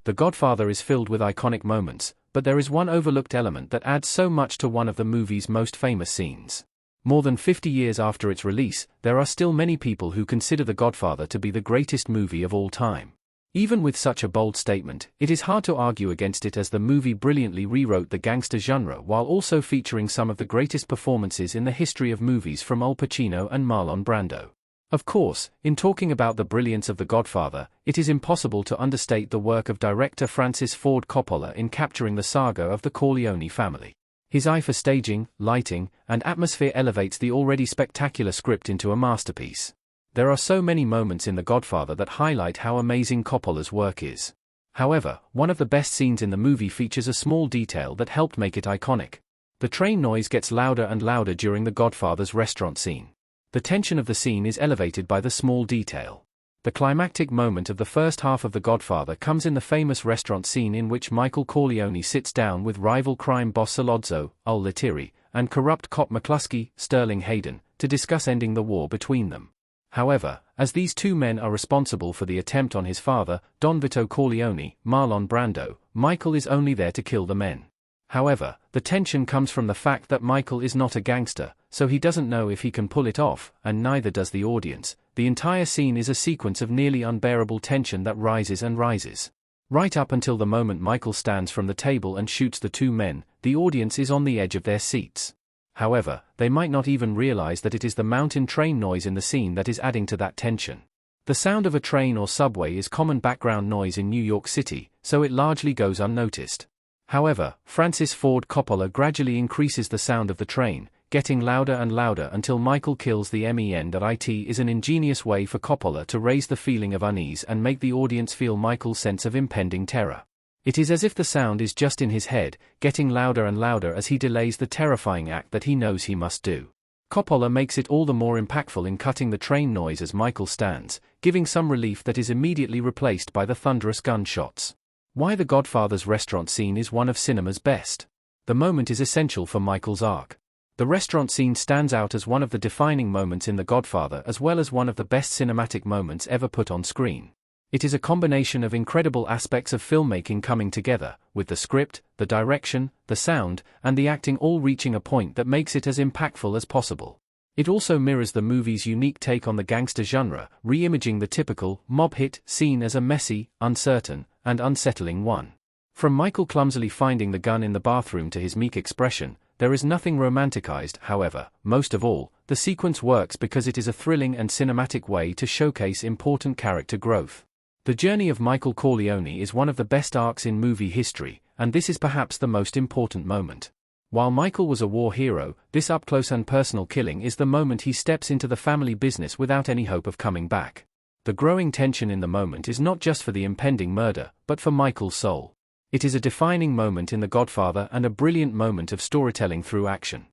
The Godfather is filled with iconic moments, but there is one overlooked element that adds so much to one of the movie's most famous scenes. More than 50 years after its release, there are still many people who consider The Godfather to be the greatest movie of all time. Even with such a bold statement, it is hard to argue against it, as the movie brilliantly rewrote the gangster genre while also featuring some of the greatest performances in the history of movies from Al Pacino and Marlon Brando. Of course, in talking about the brilliance of The Godfather, it is impossible to understate the work of director Francis Ford Coppola in capturing the saga of the Corleone family. His eye for staging, lighting, and atmosphere elevates the already spectacular script into a masterpiece. There are so many moments in The Godfather that highlight how amazing Coppola's work is. However, one of the best scenes in the movie features a small detail that helped make it iconic. The train noise gets louder and louder during The Godfather's restaurant scene. The tension of the scene is elevated by the small detail. The climactic moment of the first half of The Godfather comes in the famous restaurant scene in which Michael Corleone sits down with rival crime boss Sollozzo, Ul Lettieri, and corrupt cop McCluskey, Sterling Hayden, to discuss ending the war between them. However, as these two men are responsible for the attempt on his father, Don Vito Corleone, Marlon Brando, Michael is only there to kill the men. However, the tension comes from the fact that Michael is not a gangster, so he doesn't know if he can pull it off, and neither does the audience. The entire scene is a sequence of nearly unbearable tension that rises and rises. Right up until the moment Michael stands from the table and shoots the two men, the audience is on the edge of their seats. However, they might not even realize that it is the mountain train noise in the scene that is adding to that tension. The sound of a train or subway is common background noise in New York City, so it largely goes unnoticed. However, Francis Ford Coppola gradually increases the sound of the train, getting louder and louder until Michael kills the men. It is an ingenious way for Coppola to raise the feeling of unease and make the audience feel Michael's sense of impending terror. It is as if the sound is just in his head, getting louder and louder as he delays the terrifying act that he knows he must do. Coppola makes it all the more impactful in cutting the train noise as Michael stands, giving some relief that is immediately replaced by the thunderous gunshots. Why The Godfather's restaurant scene is one of cinema's best. The moment is essential for Michael's arc. The restaurant scene stands out as one of the defining moments in The Godfather, as well as one of the best cinematic moments ever put on screen. It is a combination of incredible aspects of filmmaking coming together, with the script, the direction, the sound, and the acting all reaching a point that makes it as impactful as possible. It also mirrors the movie's unique take on the gangster genre, re-imaging the typical mob hit scene as a messy, uncertain, and unsettling one. From Michael clumsily finding the gun in the bathroom to his meek expression, there is nothing romanticized. However, most of all, the sequence works because it is a thrilling and cinematic way to showcase important character growth. The journey of Michael Corleone is one of the best arcs in movie history, and this is perhaps the most important moment. While Michael was a war hero, this up-close and personal killing is the moment he steps into the family business without any hope of coming back. The growing tension in the moment is not just for the impending murder, but for Michael's soul. It is a defining moment in The Godfather and a brilliant moment of storytelling through action.